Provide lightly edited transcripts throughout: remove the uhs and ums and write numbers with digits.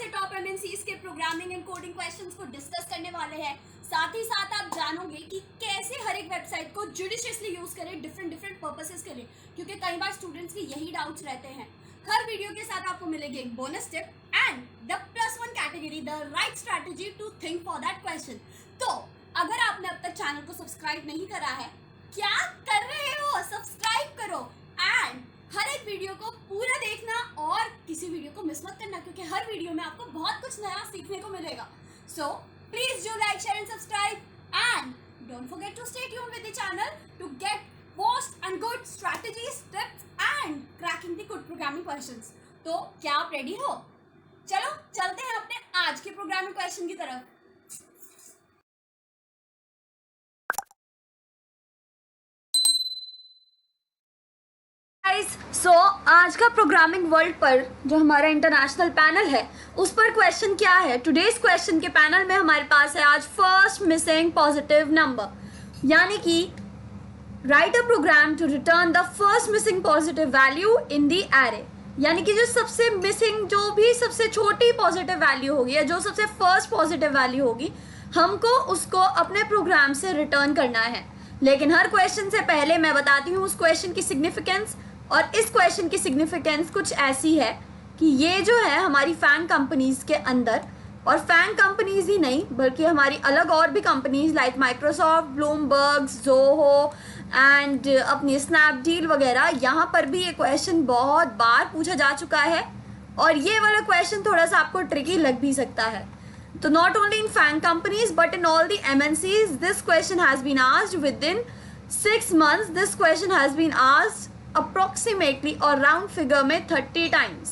से top MNCs के programming and coding questions को डिस्कस करने वाले हैं। साथ ही साथ आप जानोगे कि कैसे हर एक वेबसाइट को जुडिशियसली यूज करें डिफरेंट पर्पसेस के लिए, क्योंकि कई बार स्टूडेंट्स के यही डाउट्स रहते हैं। हर वीडियो के साथ आपको मिलेगी एक bonus tip and the +1 category, the right strategy to think for that question. तो अगर आपने अब तक चैनल को सब्सक्राइब नहीं करा है, क्या कर रहे हो? सब्सक्राइब करो एंड हर एक वीडियो को पूरा देखना और किसी वीडियो को मिस मत करना, क्योंकि हर वीडियो में आपको बहुत कुछ नया सीखने को मिलेगा। So please do like, share and subscribe and don't forget to stay tuned with the channel to get most and good strategies, tips and cracking the good programming questions. तो क्या आप रेडी हो? चलो चलते हैं अपने आज के प्रोग्रामिंग क्वेश्चन की तरफ। सो आज का प्रोग्रामिंग वर्ल्ड पर जो हमारा इंटरनेशनल पैनल है उस पर क्वेश्चन क्या है? टुडेज क्वेश्चन के पैनल में हमारे पास है आज फर्स्ट मिसिंग पॉजिटिव नंबर, यानी कि write a program to return the first missing positive value in the array, यानी कि जो सबसे मिसिंग, जो भी सबसे छोटी पॉजिटिव वैल्यू होगी या जो सबसे फर्स्ट पॉजिटिव वैल्यू होगी, हमको उसको अपने प्रोग्राम से रिटर्न करना है। लेकिन हर क्वेश्चन से पहले मैं बताती हूँ उस क्वेश्चन की सिग्निफिकेंस, और इस क्वेश्चन की सिग्निफिकेंस कुछ ऐसी है कि ये जो है हमारी फैंग कंपनीज के अंदर, और फैंग कंपनीज ही नहीं बल्कि हमारी अलग और भी companies like Microsoft, Bloomberg, Zoho and अपनी स्नैपडील वगैरह, यहाँ पर भी ये क्वेश्चन बहुत बार पूछा जा चुका है और ये वाला क्वेश्चन थोड़ा सा आपको ट्रिकी लग भी सकता है। तो not only in FAANG companies but in all the MNCs this question has been asked with in 6 months। This question has been asked approximately और राउंड फिगर में 30 टाइम्स।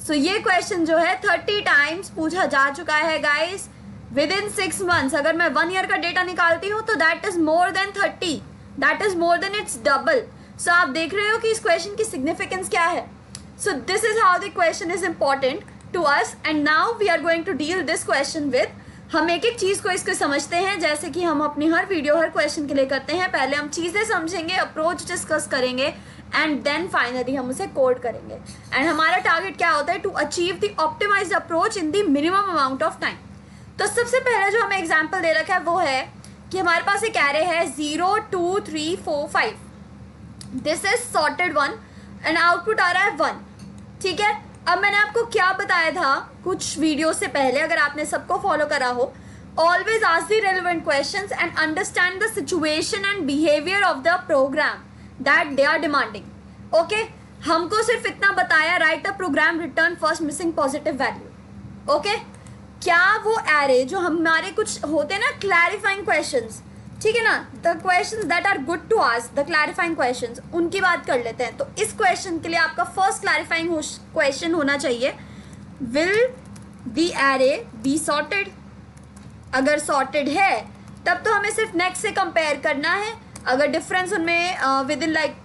सो ये क्वेश्चन जो है 30 टाइम्स पूछा जा चुका है गाइस विद इन 6 months। अगर मैं 1 ईयर का डेटा निकालती हूँ तो that is more than 30, that is more than it's double. So आप देख रहे हो कि इस क्वेश्चन की सिग्निफिकेंस क्या है। So this is how the question is important to us and now we are going to deal this question with. हम एक एक चीज़ को इसको समझते हैं जैसे कि हम अपनी हर वीडियो हर क्वेश्चन के लिए करते हैं। पहले हम चीज़ें समझेंगे, अप्रोच डिस्कस करेंगे एंड देन फाइनली हम उसे कोड करेंगे। एंड हमारा टारगेट क्या होता है? To achieve the optimised approach in the minimum amount of time. तो सबसे पहले जो हमें एग्जांपल दे रखा है वो है कि हमारे पास एक एरे है 0 2 3 4 5। This is sorted one and output आ रहा है 1। ठीक है, अब मैंने आपको क्या बताया था कुछ वीडियो से पहले, अगर आपने सबको फॉलो करा हो, always ask the relevant questions and understand the situation and behaviour of the program that they are demanding. Okay, हमको सिर्फ इतना बताया, write a program return first missing positive value. Okay, क्या वो एरे जो हमारे कुछ होते हैं ना क्लैरिफाइंग क्वेश्चंस, ठीक है ना, the questions that are good to ask, the clarifying questions, उनकी बात कर लेते हैं। तो इस क्वेश्चन के लिए आपका फर्स्ट क्लैरिफाइंग क्वेश्चन होना चाहिए, will the array be sorted? अगर सॉर्टेड है तब तो हमें सिर्फ नेक्स्ट से कंपेयर करना है। अगर डिफरेंस उनमें विद इन लाइक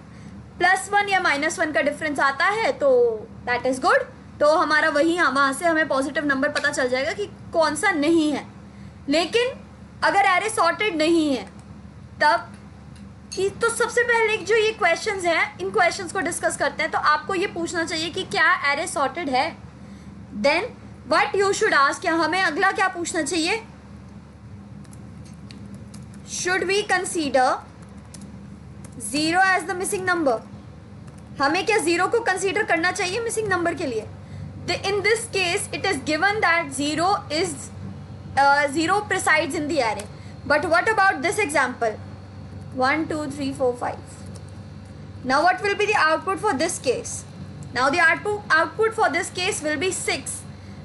+1 या -1 का डिफरेंस आता है तो दैट इज गुड। तो हमारा वही वहाँ से हमें पॉजिटिव नंबर पता चल जाएगा कि कौन सा नहीं है। लेकिन अगर एरे सॉर्टेड नहीं है तब कि, तो सबसे पहले जो ये क्वेश्चंस हैं इन क्वेश्चंस को डिस्कस करते हैं। तो आपको ये पूछना चाहिए कि क्या एरे सॉर्टेड है। Then what you should ask, या हमें अगला क्या पूछना चाहिए? Should we consider 0 as the missing number? हमें क्या 0 को कंसीडर करना चाहिए मिसिंग नंबर के लिए? In this case it is given that 0 presides in the array. But what about this example? 1 2 3 4 5. Now what will be the output for this case? Now the output for this case will be 6.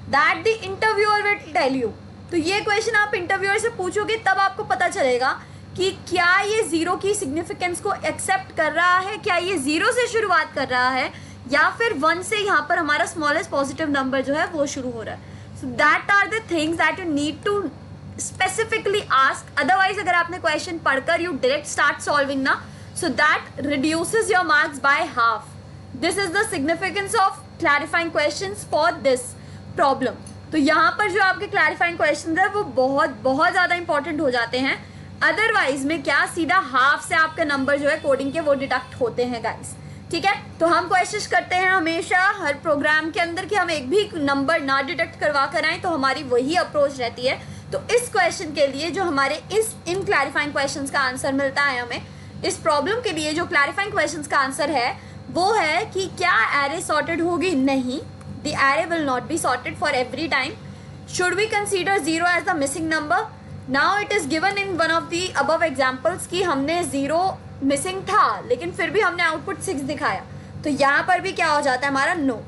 That the interviewer will tell you. तो ये question आप interviewer से पूछोगे तब आपको पता चलेगा कि क्या ये 0 की सिग्निफिकेंस को एक्सेप्ट कर रहा है, क्या ये 0 से शुरुआत कर रहा है, या फिर 1 से यहाँ पर हमारा स्मॉलेस्ट पॉजिटिव नंबर जो है वो शुरू हो रहा है। So that are the things that you need to specifically ask. Otherwise अगर आपने क्वेश्चन पढ़कर you direct start solving ना, so that reduces your marks by half. This is the significance of clarifying questions for this problem. तो यहाँ पर जो आपके clarifying questions है वो बहुत ज़्यादा इंपॉर्टेंट हो जाते हैं। अदरवाइज में क्या सीधा हाफ से आपका नंबर जो है कोडिंग के वो डिडक्ट होते हैं गाइस। ठीक है, तो हम कोशिश करते हैं हमेशा हर प्रोग्राम के अंदर कि हम एक भी नंबर ना डिडक्ट करवा कर आएँ, तो हमारी वही अप्रोच रहती है। तो इस क्वेश्चन के लिए जो हमारे इन क्लैरिफाइंग क्वेश्चंस का आंसर मिलता है हमें, इस प्रॉब्लम के लिए जो क्लैरिफाइंग क्वेश्चंस का आंसर है वो है कि क्या एरे सॉर्टेड होगी? नहीं, the array will not be sorted for every time. Should we consider zero as the missing number? Now it is given in one of the above examples कि हमने जीरो मिसिंग था लेकिन फिर भी हमने output 6 दिखाया, तो यहाँ पर भी क्या हो जाता है हमारा? No.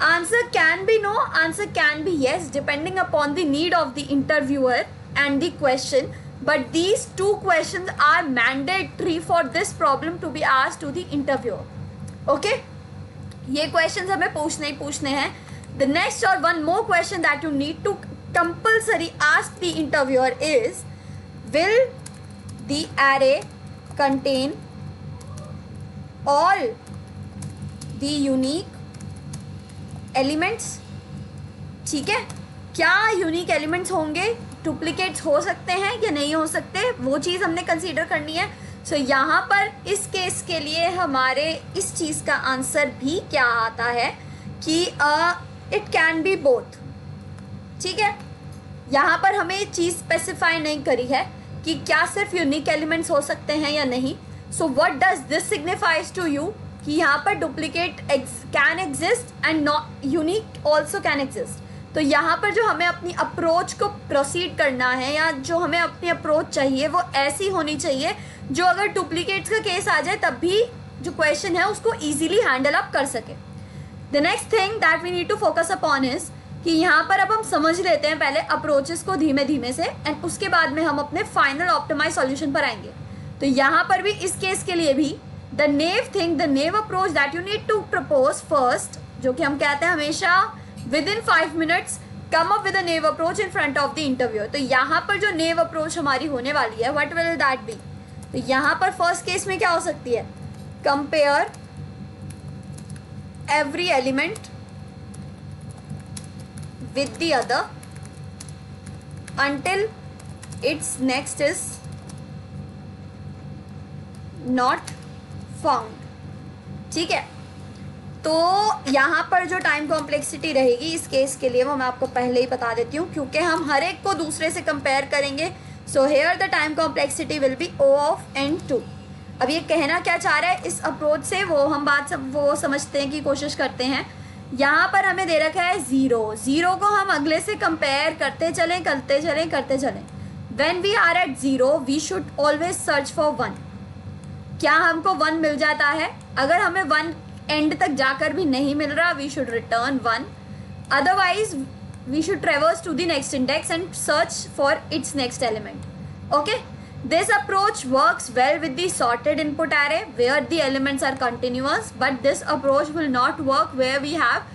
Answer can be no, answer can be yes, depending upon the need of the interviewer and the question, but these two questions are mandatory for this problem to be asked to the interviewer. Okay, ये questions हमें पूछने ही पूछने हैं। The next और one more question that you need to compulsory ask the interviewer is, will the array contain all the unique elements? ठीक है, क्या यूनिक एलिमेंट्स होंगे? डुप्लीकेट्स हो सकते हैं या नहीं हो सकते, वो चीज़ हमने कंसीडर करनी है। सो यहाँ पर इस केस के लिए हमारे इस चीज़ का आंसर भी क्या आता है कि इट कैन बी बोथ। ठीक है, यहाँ पर हमें चीज़ स्पेसिफाई नहीं करी है कि क्या सिर्फ यूनिक एलिमेंट्स हो सकते हैं या नहीं। So what does this signifies to you कि यहाँ पर duplicate can exist and not unique also can exist. तो यहाँ पर जो हमें अपनी अप्रोच को प्रोसीड करना है या जो हमें अपनी अप्रोच चाहिए वो ऐसी होनी चाहिए जो अगर डुप्लीकेट्स का केस आ जाए तब भी जो क्वेश्चन है उसको ईजिली हैंडल अप कर सके। The next thing that we need to focus upon is कि यहाँ पर अब हम समझ लेते हैं पहले अप्रोचेस को धीमे धीमे से, एंड उसके बाद में हम अपने फाइनल ऑप्टिमाइज सॉल्यूशन पर आएंगे। तो यहाँ पर भी इस केस के लिए भी the naive approach that you need to propose first, जो कि हम कहते हैं हमेशा within 5 minutes come up with a naive approach in front of the interviewer. तो यहाँ पर जो नेव अप्रोच हमारी होने वाली है, व्हाट विल दैट बी? तो यहाँ पर फर्स्ट केस में क्या हो सकती है? Compare every element with the other until its next is not found। ठीक है, तो यहाँ पर जो टाइम कॉम्प्लेक्सिटी रहेगी इस केस के लिए वो मैं आपको पहले ही बता देती हूँ, क्योंकि हम हर एक को दूसरे से कंपेयर करेंगे। So here the time complexity will be O of n2। अब ये कहना क्या चाह रहा है इस अप्रोच से वो हम बात सब वो समझते हैं कि कोशिश करते हैं। यहाँ पर हमें दे रखा है ज़ीरो को हम अगले से कंपेयर करते चलें। When we are at zero we should always search for 1। क्या हमको 1 मिल जाता है? अगर हमें 1 एंड तक जाकर भी नहीं मिल रहा we should return 1, otherwise we should traverse to the next index and search for its next element. Okay, this approach works well with the sorted input array where the elements are continuous, but this approach will not work where we have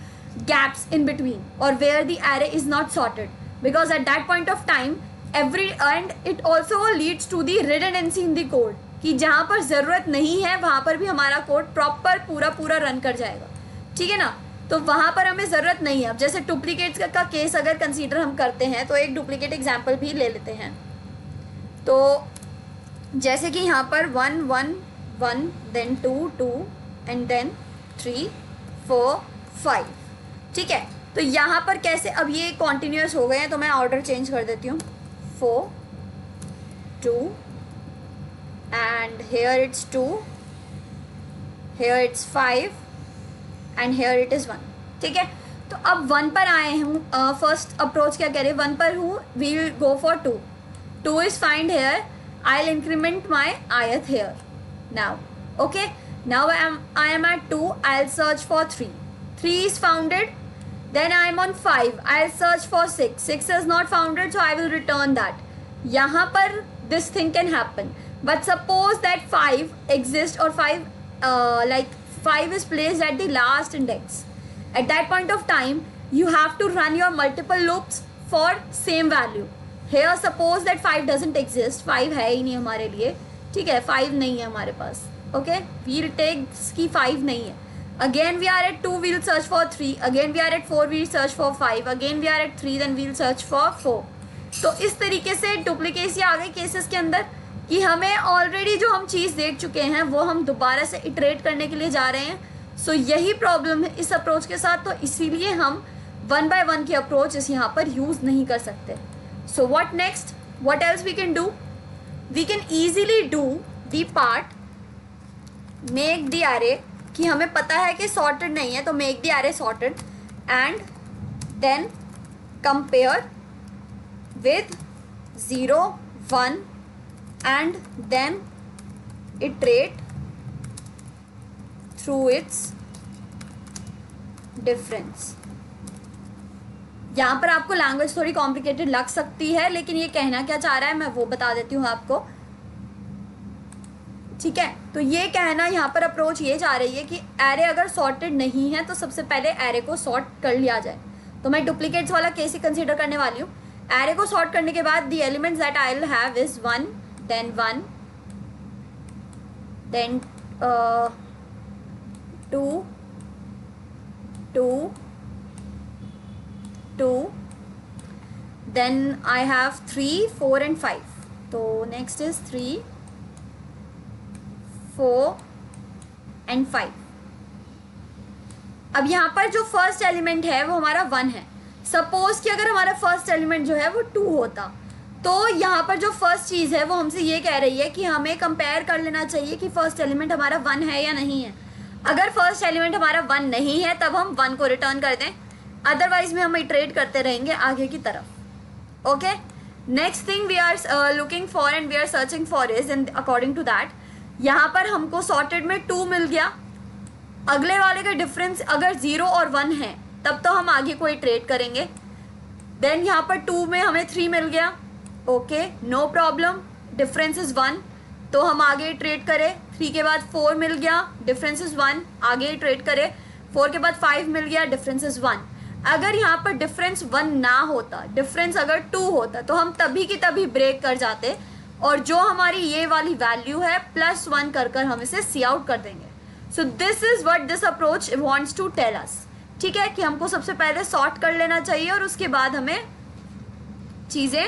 gaps in between or where the array is not sorted, because at that point of time and it also leads to the redundancy in the code कि जहाँ पर ज़रूरत नहीं है वहाँ पर भी हमारा कोड प्रॉपर पूरा रन कर जाएगा। ठीक है ना, तो वहाँ पर हमें ज़रूरत नहीं है। अब जैसे डुप्लीकेट्स का केस अगर कंसीडर हम करते हैं तो एक डुप्लीकेट एग्जाम्पल भी ले लेते हैं। तो जैसे कि यहाँ पर 1 1 1 देन 2 2 एंड देन 3 4 5। ठीक है, तो यहाँ पर कैसे अब ये कॉन्टिन्यूस हो गए हैं तो मैं ऑर्डर चेंज कर देती हूँ। 4 2 and here it's 2, here it's 5 and here it is 1। ठीक है, तो अब 1 पर आए हूँ। फर्स्ट अप्रोच क्या कह रहे हैं? 1 पर हूँ, we will go for 2। 2 is find here, I'll increment my ith here now. Okay, now I am at 2. I'll search for 3. 3 is founded. Then I am on 5. I'll search for 6. 6 is not founded, so I will return that. यहाँ पर this thing can happen. But suppose that 5 exists or 5 is placed at the last index. At that point of time, you have to run your multiple loops for same value. Here suppose that 5 doesn't exist, 5 है ही नहीं हमारे लिए। ठीक है, 5 नहीं है हमारे पास। Okay, we'll take कि 5 नहीं है। Again we are at 2, we'll search for 3. Again we are at 4, we'll search for 5. Again we are at 3, then we'll search for 4. तो इस तरीके से डुप्लीकेसी आ गई केसेस के अंदर कि हमें ऑलरेडी जो हम चीज़ देख चुके हैं वो हम दोबारा से इटरेट करने के लिए जा रहे हैं। सो यही प्रॉब्लम है इस अप्रोच के साथ, तो इसीलिए हम 1 by 1 की अप्रोच इस यहाँ पर यूज़ नहीं कर सकते। So what next, what else we can do, we can easily do the part make the array, कि हमें पता है कि सॉर्टेड नहीं है तो make the array sorted and then compare with 0 1 and then iterate through its difference। यहाँ पर आपको लैंग्वेज थोड़ी कॉम्प्लिकेटेड लग सकती है, लेकिन ये कहना क्या चाह रहा है मैं वो बता देती हूँ आपको, ठीक है। तो ये कहना यहाँ पर अप्रोच ये चाह रही है कि एरे अगर सॉर्टेड नहीं है तो सबसे पहले एरे को सॉर्ट कर लिया जाए। तो मैं डुप्लीकेट्स वाला केस ही कंसीडर करने वाली हूँ। एरे को सॉर्ट करने के बाद the elements that I will have is 1 then 1 then 2 2 2 then I have 3 4 and 5। तो next is 3 4 and 5। अब यहाँ पर जो फर्स्ट एलिमेंट है वो हमारा 1 है। सपोज कि अगर हमारा फर्स्ट एलिमेंट जो है वो 2 होता, तो यहाँ पर जो फर्स्ट चीज़ है वो हमसे ये कह रही है कि हमें कंपेयर कर लेना चाहिए कि फर्स्ट एलिमेंट हमारा 1 है या नहीं है। अगर फर्स्ट एलिमेंट हमारा 1 नहीं है तब हम 1 को रिटर्न कर दें, अदरवाइज में हम इटरेट करते रहेंगे आगे की तरफ। Okay, next thing we are looking for and we are searching for is in according to that, यहाँ पर हमको सॉर्टेड में 2 मिल गया, अगले वाले का डिफरेंस अगर 0 और 1 है तब तो हम आगे को इटरेट करेंगे। देन यहाँ पर 2 में हमें 3 मिल गया, okay no problem, difference is 1, तो हम आगे ट्रेड करें। 3 के बाद 4 मिल गया, डिफरेंस इज 1, आगे ट्रेड करें। 4 के बाद 5 मिल गया, डिफरेंस इज 1। अगर यहाँ पर डिफरेंस 1 ना होता, डिफरेंस अगर 2 होता, तो हम तभी की तभी ब्रेक कर जाते और जो हमारी ये वाली वैल्यू है +1 कर हम इसे सी आउट कर देंगे। So this is what this approach wants to tell us, ठीक है, कि हमको सबसे पहले सॉर्ट कर लेना चाहिए और उसके बाद हमें चीज़ें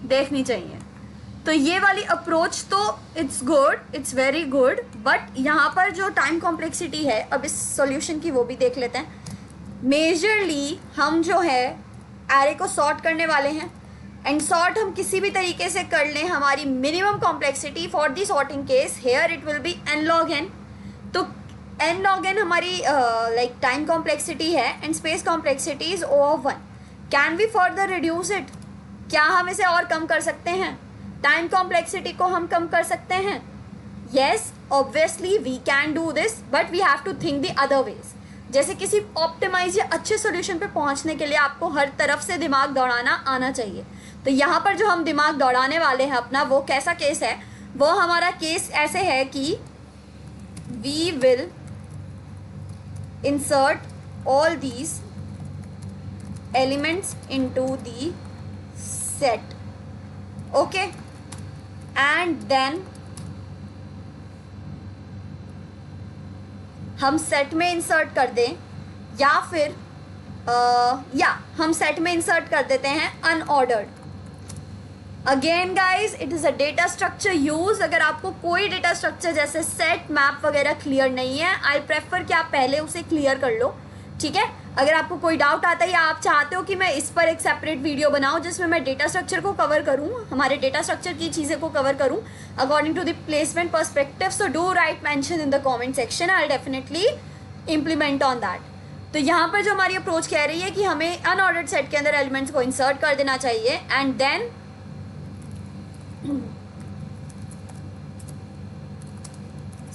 देखनी चाहिए। तो ये वाली अप्रोच तो it's good, it's very good, but यहाँ पर जो टाइम कॉम्प्लेक्सिटी है, अब इस सॉल्यूशन की वो भी देख लेते हैं। मेजरली हम जो है एरे को सॉर्ट करने वाले हैं एंड सॉर्ट हम किसी भी तरीके से कर लें, हमारी minimum complexity for the sorting case here it will be n log n। तो n log n हमारी लाइक टाइम कॉम्प्लेक्सिटी है and space complexity is O(1). Can we further reduce it, क्या हम इसे और कम कर सकते हैं? टाइम कॉम्प्लेक्सिटी को हम कम कर सकते हैं? Yes obviously we can do this, but we have to think the other ways. जैसे किसी ऑप्टिमाइज या अच्छे सॉल्यूशन पे पहुंचने के लिए आपको हर तरफ से दिमाग दौड़ाना आना चाहिए। तो यहाँ पर जो हम दिमाग दौड़ाने वाले हैं अपना, वो कैसा केस है? वो हमारा केस ऐसे है कि we will insert all these elements into the set, okay, and then हम सेट में इंसर्ट कर दें या फिर हम सेट में इंसर्ट कर देते हैं unordered. Again guys it is a data structure use. अगर आपको कोई डेटा स्ट्रक्चर जैसे सेट मैप वगैरह क्लियर नहीं है, आई प्रेफर कि आप पहले उसे क्लियर कर लो, ठीक है। अगर आपको कोई डाउट आता है या आप चाहते हो कि मैं इस पर एक सेपरेट वीडियो बनाऊं जिसमें मैं डेटा स्ट्रक्चर को कवर करूं, हमारे डेटा स्ट्रक्चर की चीज़ें को कवर करूं according to the placement perspective, so do write mention in the comment section, I will definitely implement on that. तो यहाँ पर जो हमारी अप्रोच कह रही है कि हमें अनऑर्डर्ड सेट के अंदर एलिमेंट्स को इंसर्ट कर देना चाहिए and then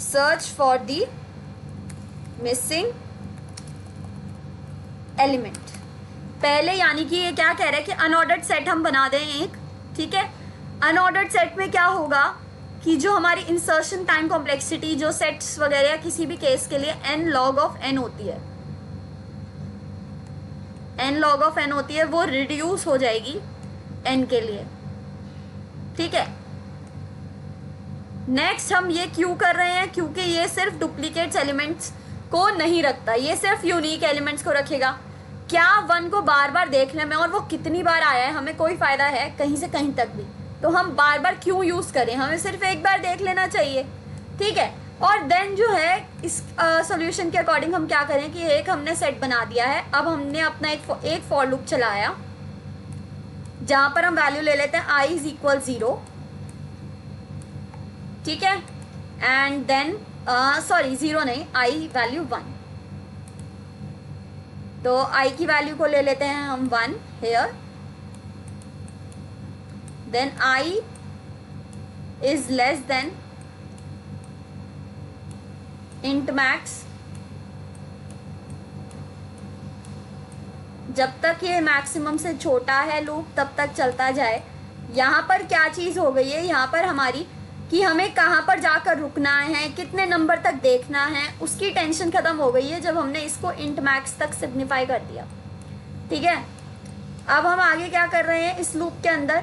search for the missing element पहले, यानी कि ये क्या कह रहा है कि अनऑर्डर्ड सेट हम बना दें एक, ठीक है। अनऑर्डर्ड सेट में क्या होगा कि जो हमारी इंसर्शन टाइम कॉम्प्लेक्सिटी जो सेट्स वगैरह किसी भी केस के लिए n log of n होती है, n log of n होती है, वो रिड्यूस हो जाएगी n के लिए, ठीक है। नेक्स्ट हम ये क्यों कर रहे हैं? क्योंकि ये सिर्फ डुप्लीकेट्स एलिमेंट्स को नहीं रखता, ये सिर्फ यूनिक एलिमेंट्स को रखेगा। क्या 1 को बार बार देखने में और वो कितनी बार आया है हमें कोई फ़ायदा है कहीं से कहीं तक भी? तो हम बार बार क्यों यूज़ करें, हमें सिर्फ एक बार देख लेना चाहिए, ठीक है। और देन जो है इस सॉल्यूशन के अकॉर्डिंग हम क्या करें कि एक हमने सेट बना दिया है। अब हमने अपना एक फॉर लूप चलाया जहाँ पर हम वैल्यू ले लेते हैं i इज इक्वल 0, ठीक है, एंड देन सॉरी 0 नहीं, i वैल्यू 1, तो i की वैल्यू को ले लेते हैं हम 1 here, then i is less than int max, जब तक ये मैक्सिमम से छोटा है लूप तब तक चलता जाए। यहाँ पर क्या चीज़ हो गई है, यहाँ पर हमारी कि हमें कहाँ पर जाकर रुकना है, कितने नंबर तक देखना है, उसकी टेंशन ख़त्म हो गई है जब हमने इसको int max तक सिग्निफाई कर दिया, ठीक है। अब हम आगे क्या कर रहे हैं इस लूप के अंदर,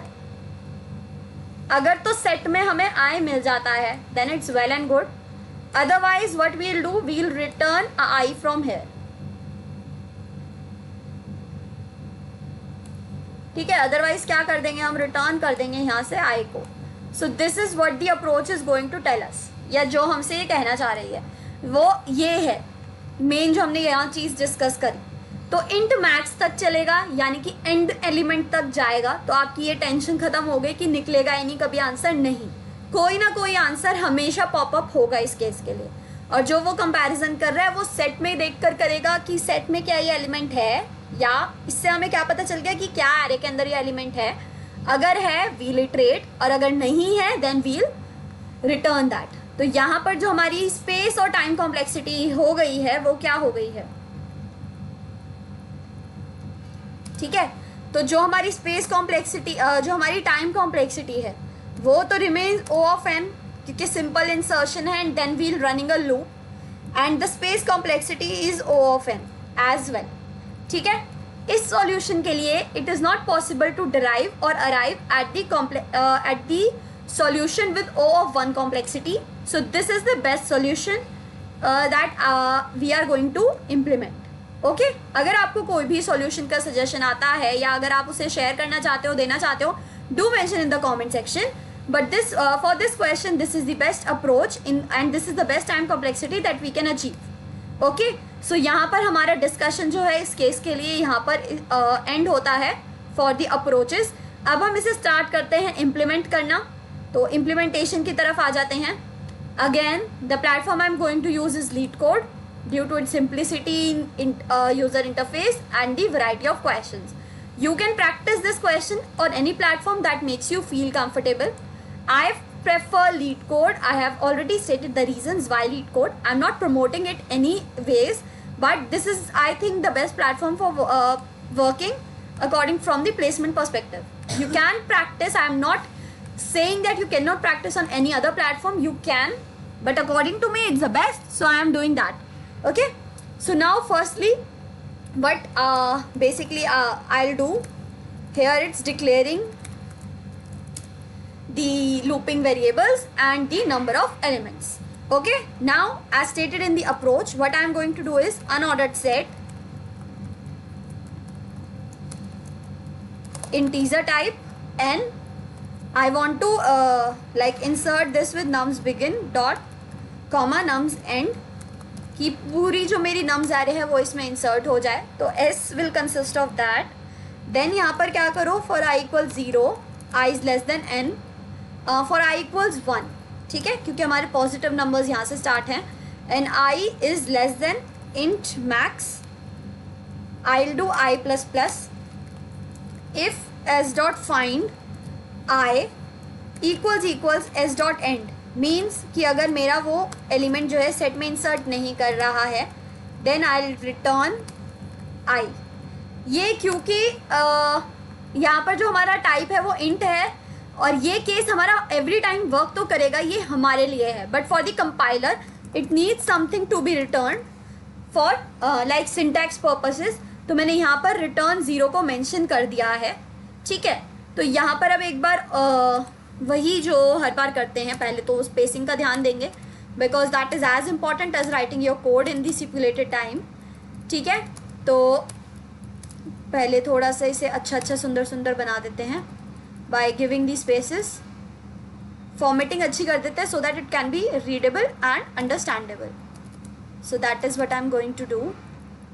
अगर तो सेट में हमें i मिल जाता है then it's well and good, otherwise what we'll do, we'll return a I from here, ठीक है। अदरवाइज क्या कर देंगे हम, रिटर्न कर देंगे यहाँ से I को। So this is what the approach is going to tell us, या जो हमसे ये कहना चाह रही है वो ये है मेन जो हमने यहाँ चीज़ डिस्कस करी। तो int max तक चलेगा यानी कि एंड एलिमेंट तक जाएगा, तो आपकी ये टेंशन खत्म हो गई कि निकलेगा ही नहीं कभी आंसर, नहीं, कोई ना कोई आंसर हमेशा पॉपअप होगा इस केस के लिए। और जो वो कंपैरिजन कर रहा है वो सेट में देखकर करेगा कि सेट में क्या ये एलिमेंट है, या इससे हमें क्या पता चल गया कि क्या एरे के अंदर ये एलिमेंट है, अगर है वील इटरेट और अगर नहीं है देन वील रिटर्न दैट। तो यहाँ पर जो हमारी स्पेस और टाइम कॉम्प्लेक्सिटी हो गई है वो क्या हो गई है, ठीक है। तो जो हमारी स्पेस कॉम्प्लेक्सिटी जो हमारी टाइम कॉम्प्लेक्सिटी है वो तो रिमेन्स O ऑफ n, क्योंकि सिंपल इंसर्शन है and then we'll running a loop, and the space complexity is O of n as well, ठीक है। इस सॉल्यूशन के लिए it is not possible to derive or arrive at the solution with O of 1 complexity, so this is the best solution that we are going to implement, okay. अगर आपको कोई भी solution का सजेशन आता है या अगर आप उसे शेयर करना चाहते हो, देना चाहते हो, do mention in the comment section, but this for this question this is the best approach in and this is the best time complexity that we can achieve, okay। so यहाँ पर हमारा discussion जो है इस case के लिए यहाँ पर एंड होता है फॉर द अप्रोचेस। अब हम इसे स्टार्ट करते हैं इम्प्लीमेंट करना, तो इम्प्लीमेंटेशन की तरफ आ जाते हैं। Again the platform I am going to use is LeetCode due to its simplicity in user interface and the variety of questions. You can practice this question on any platform that makes you feel comfortable. I prefer LeetCode. I have already stated the reasons why LeetCode. I'm not promoting it anyways, but this is, I think, the best platform for working according from the placement perspective. You can practice. I'm not saying that you cannot practice on any other platform. You can, but according to me, it's the best. So I am doing that. Okay. So now, firstly, what basically I'll do here, it's declaring the looping variables and the number of elements, okay. Now as stated in the approach, what I'm going to do is unordered set integer type n. I want to like insert this with nums begin dot comma nums end, कि पूरी जो मेरी nums आ रहे हैं वो इसमें insert हो जाए, तो S will consist of that. Then यहाँ पर क्या करो, for i equal 0 i is less than n, for i equals 1, ठीक है, क्योंकि हमारे पॉजिटिव नंबर्स यहाँ से स्टार्ट हैं, and i is less than int max, I will do i plus plus, if s dot find i equals s dot and, means कि अगर मेरा वो एलिमेंट जो है सेट में इंसर्ट नहीं कर रहा है then I will return i। ये क्योंकि यहाँ पर जो हमारा टाइप है वो इंट है और ये केस हमारा एवरी टाइम वर्क तो करेगा, ये हमारे लिए है, but for the compiler it needs something to be return for like syntax purposes, तो मैंने यहाँ पर रिटर्न 0 को मेंशन कर दिया है, ठीक है। तो यहाँ पर अब एक बार वही जो हर बार करते हैं, पहले तो स्पेसिंग का ध्यान देंगे because that is as important as writing your code in the stipulated time, ठीक है। तो पहले थोड़ा सा इसे अच्छा सुंदर बना देते हैं, by giving the spaces, formatting अच्छी कर देते हैं so that it can be readable and understandable. So that is what I am going to do,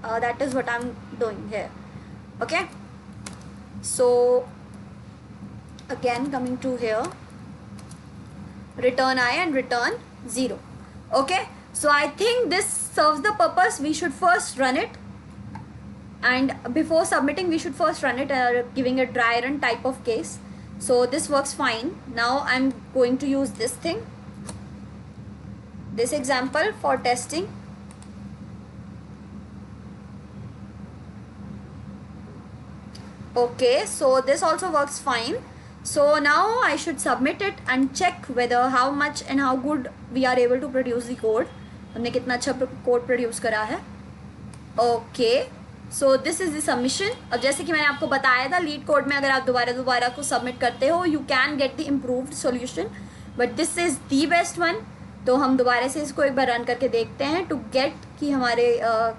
that is what I am doing here. Okay, so again coming to here, return I and return 0. Okay, so I think this serves the purpose. We should first run it, and before submitting we should first run it, giving a dry run type of case. So this works fine. Now I'm going to use this thing, this example for testing. Okay, so this also works fine. So now I should submit it and check whether how much and how good we are able to produce the code. हमने कितना अच्छा code produce करा है. Okay, so this is the submission. अब जैसे कि मैंने आपको बताया था, लीड कोड में अगर आप दोबारा को सबमिट करते हो you can get the improved solution, but this is the best one. तो हम दोबारा से इसको एक बार रन करके देखते हैं टू गेट कि हमारे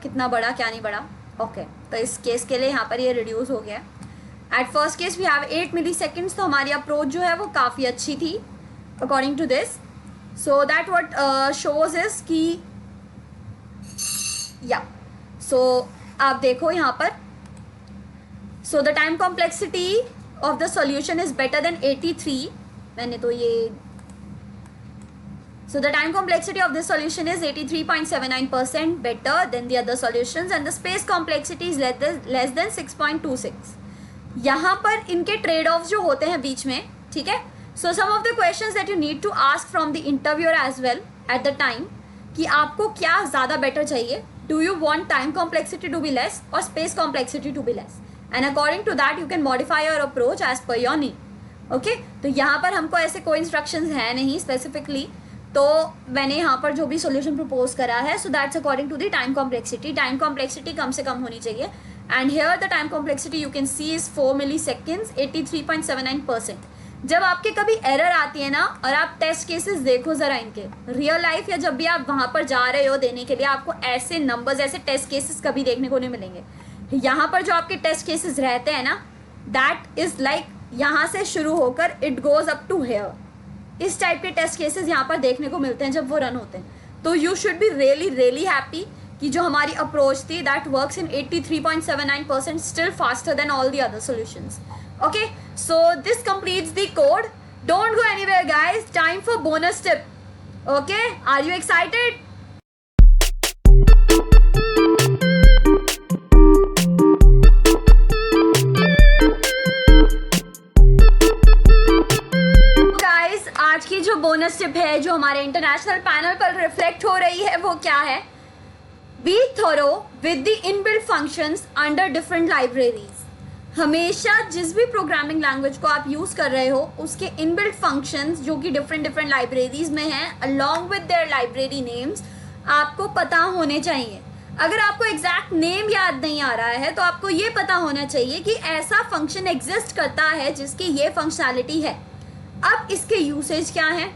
कितना बड़ा क्या नहीं बड़ा. ओके, तो इस केस के लिए यहाँ पर ये रिड्यूस हो गया. At first case we have 8 milliseconds. तो हमारी अप्रोच जो है वो काफ़ी अच्छी थी according to this. So that what shows is कि या सो आप देखो यहाँ पर, so the time complexity of the solution is better than 83. मैंने तो ये, so the time complexity of this solution is 83.79% better than the other solutions and the space complexity is less than 6.26. यहाँ पर इनके ट्रेड ऑफ जो होते हैं बीच में, ठीक है. So some of the questions that you need to ask from the interviewer as well at the time कि आपको क्या ज़्यादा बेटर चाहिए. Do you want time complexity to be less or space complexity to be less, and according to that you can modify your approach as per your need. Okay, तो यहाँ पर हमको ऐसे कोई इंस्ट्रक्शंस है नहीं स्पेसिफिकली, तो मैंने यहाँ पर जो भी सॉल्यूशन प्रपोज करा है so that's according to the time complexity. Time complexity कम से कम होनी चाहिए, and here the time complexity you can see is 4 milliseconds, 83.79%. जब आपके कभी एरर आती है ना, और आप टेस्ट केसेस देखो ज़रा इनके रियल लाइफ, या जब भी आप वहाँ पर जा रहे हो देने के लिए, आपको ऐसे नंबर्स, ऐसे टेस्ट केसेस कभी देखने को नहीं मिलेंगे. यहाँ पर जो आपके टेस्ट केसेस रहते हैं ना, दैट इज़ लाइक यहाँ से शुरू होकर it goes up to here. इस टाइप के टेस्ट केसेस यहाँ पर देखने को मिलते हैं जब वो रन होते हैं. तो you should be really happy कि जो हमारी अप्रोच थी that works in 83.79%, still faster than all the other solutions. Okay, so this completes the code. Don't go anywhere guys, time for bonus tip. Okay, are you excited? आज की जो bonus tip है जो हमारे international panel पर reflect हो रही है वो क्या है? Be thorough with the inbuilt functions under different libraries. हमेशा जिस भी प्रोग्रामिंग लैंग्वेज को आप यूज़ कर रहे हो उसके इनबिल्ट फंक्शंस जो कि डिफरेंट लाइब्रेरीज में हैं along with their library names आपको पता होने चाहिए. अगर आपको एग्जैक्ट नेम याद नहीं आ रहा है तो आपको ये पता होना चाहिए कि ऐसा फंक्शन एग्जिस्ट करता है जिसकी ये फंक्शनैलिटी है. अब इसके यूसेज क्या हैं?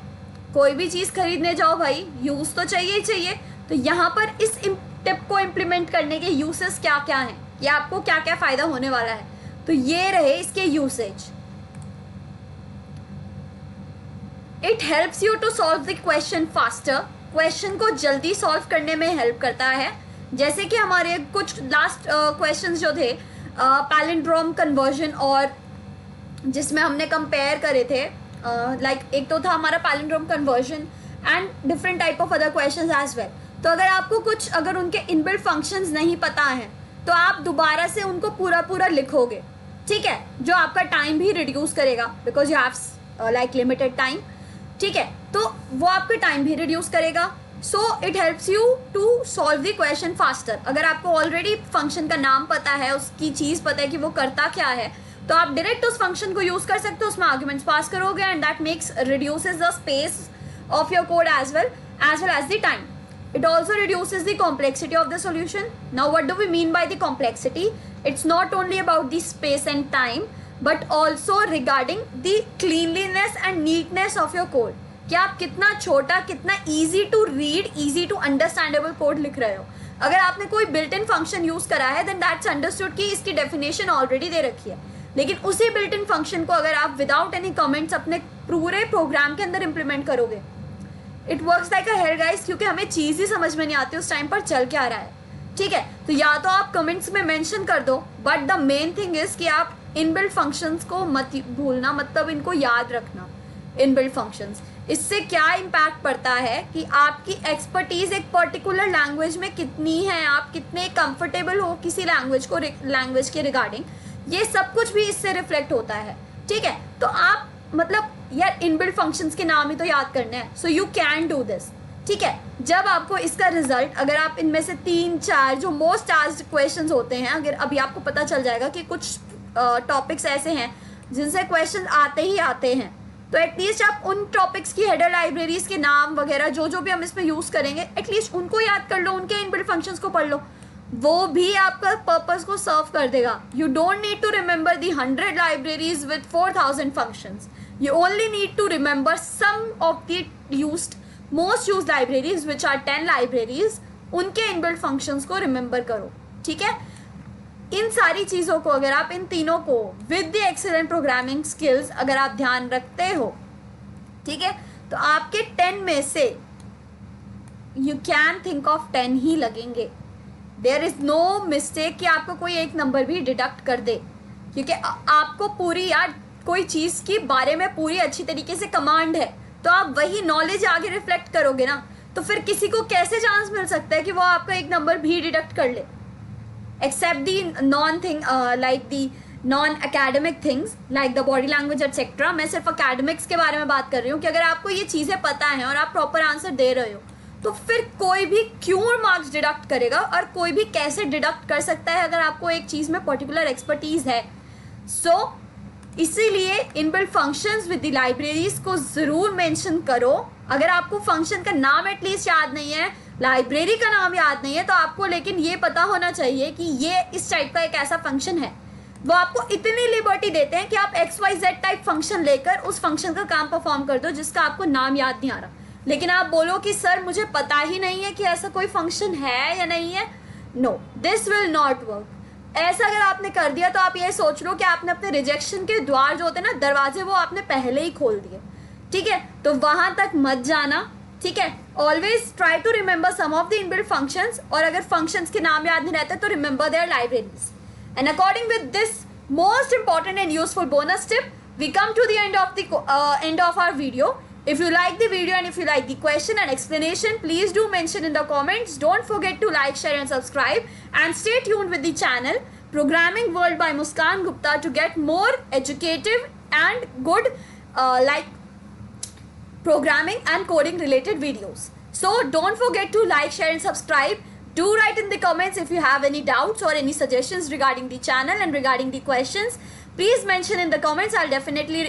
कोई भी चीज़ खरीदने जाओ भाई, यूज़ तो चाहिए ही चाहिए. तो यहाँ पर इस टिप को इम्प्लीमेंट करने के यूसेज क्या क्या हैं, या आपको क्या क्या फ़ायदा होने वाला है, तो ये रहे इसके usage. It helps you to solve the question faster. Question को जल्दी सॉल्व करने में हेल्प करता है. जैसे कि हमारे कुछ लास्ट क्वेश्चंस जो थे पैलिंड्रोम कन्वर्जन, और जिसमें हमने कंपेयर करे थे लाइक एक तो था हमारा palindrome conversion and different type of other questions as well. तो अगर आपको कुछ अगर उनके इनबिल्ट फंक्शंस नहीं पता है तो आप दोबारा से उनको पूरा लिखोगे, ठीक है, जो आपका टाइम भी रिड्यूस करेगा because you have like limited time. ठीक है, तो वो आपका टाइम भी रिड्यूस करेगा. So it helps you to solve the question faster. अगर आपको ऑलरेडी फंक्शन का नाम पता है, उसकी चीज़ पता है कि वो करता क्या है, तो आप डायरेक्ट उस फंक्शन को यूज़ कर सकते हो, उसमें आर्ग्यूमेंट्स पास करोगे and that makes reduces the space of your code as well as the time. It also reduces the complexity of the solution. Now what do we mean by the complexity? It's not only about the space and time but also regarding the cleanliness and neatness of your code. कि आप कितना छोटा, कितना easy to read, easy to understandable code लिख रहे हो. अगर आपने कोई built in function use करा है then that's understood कि इसकी definition already दे रखी है. लेकिन उसी बिल्ट इन फंक्शन को अगर आप विदाउट एनी कमेंट्स अपने पूरे प्रोग्राम के अंदर इम्प्लीमेंट करोगे, it works like a hair guys, क्योंकि हमें चीज़ ही समझ में नहीं आती उस टाइम पर चल क्या रहा है, ठीक है। तो या तो आप कमेंट्स में मेंशन कर दो, but the main thing is कि आप इनबिल्ट फंक्शंस को मत भूलना, मतलब इनको याद रखना, इनबिल्ट फंक्शंस। इससे क्या इम्पैक्ट पड़ता है कि आपकी एक्सपर्टीज एक पर्टिकुलर लैंग्वेज में कितनी है, आप कितने कंफर्टेबल हो किसी लैंग्वेज के रिगार्डिंग, ये सब कुछ भी इससे रिफ्लेक्ट होता है, ठीक है। तो आप मतलब यार इनबिल्ट फंक्शंस के नाम ही तो याद करने हैं, so you can do this, ठीक है। जब आपको इसका रिजल्ट, अगर आप इनमें से 3-4 जो मोस्ट आस्क्ड क्वेश्चंस होते हैं, अगर अभी आपको पता चल जाएगा कि कुछ टॉपिक्स ऐसे हैं जिनसे क्वेश्चन आते ही आते हैं, तो एटलीस्ट आप उन टॉपिक्स की हेडर लाइब्रेरीज के नाम वगैरह जो भी हम इसमें यूज़ करेंगे, एटलीस्ट उनको याद कर लो, उनके इनबिल्ट फंक्शंस को पढ़ लो, वो भी आपका पर्पस को सर्व कर देगा। You don't need to remember the 100 libraries with 4000 functions, you only need to remember some of the most use libraries which are 10 libraries, उनके इनबिल्ट फंक्शंस को रिमेंबर करो, ठीक है। इन सारी चीज़ों को अगर आप इन तीनों को with the excellent programming skills अगर आप ध्यान रखते हो, ठीक है, तो आपके 10 में से यू कैन थिंक ऑफ 10 ही लगेंगे। देयर इज़ नो मिस्टेक कि आपको कोई एक नंबर भी डिडक्ट कर दे, क्योंकि आपको पूरी यार कोई चीज़ के बारे में पूरी अच्छी तरीके से कमांड है, तो आप वही नॉलेज आगे रिफ्लेक्ट करोगे ना, तो फिर किसी को कैसे चांस मिल सकता है कि वो आपका एक नंबर भी डिडक्ट कर ले, except the like the non-academic things like the body language etc. मैं सिर्फ academics के बारे में बात कर रही हूँ कि अगर आपको ये चीज़ें पता हैं और आप प्रॉपर आंसर दे रहे हो, तो फिर कोई भी क्यों मार्क्स डिडक्ट करेगा, और कोई भी कैसे डिडक्ट कर सकता है अगर आपको एक चीज़ में पर्टिकुलर एक्सपर्टीज़ है। सो इसीलिए inbuilt functions with the libraries को ज़रूर मेंशन करो। अगर आपको फंक्शन का नाम एटलीस्ट याद नहीं है, लाइब्रेरी का नाम याद नहीं है, तो आपको लेकिन ये पता होना चाहिए कि ये इस टाइप का एक ऐसा फंक्शन है। वो आपको इतनी लिबर्टी देते हैं कि आप XYZ टाइप फंक्शन लेकर उस फंक्शन का काम परफॉर्म कर दो जिसका आपको नाम याद नहीं आ रहा, लेकिन आप बोलो कि सर मुझे पता ही नहीं है कि ऐसा कोई फंक्शन है या नहीं है। No, this will not work. ऐसा अगर आपने कर दिया तो आप ये सोच लो कि आपने अपने रिजेक्शन के द्वार जो होते हैं ना, दरवाजे, वो आपने पहले ही खोल दिए, ठीक है। तो वहाँ तक मत जाना, ठीक है। Always try to remember some of the inbuilt functions, और अगर फंक्शंस के नाम याद नहीं रहते तो remember their libraries. And according with this most important and useful bonus tip, we come to the end of our video. If you like the video and if you like the question and explanation, please do mention in the comments. Don't forget to like, share and subscribe, and stay tuned with the channel Programming World by Muskan Gupta to get more educative and good like programming and coding related videos. So don't forget to like, share and subscribe. Do write in the comments if you have any doubts or any suggestions regarding the channel and regarding the questions. Please mention in the comments. I'll definitely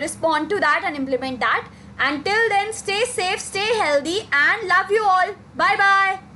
respond to that and implement that. Until then, stay safe, stay healthy, and love you all. Bye bye.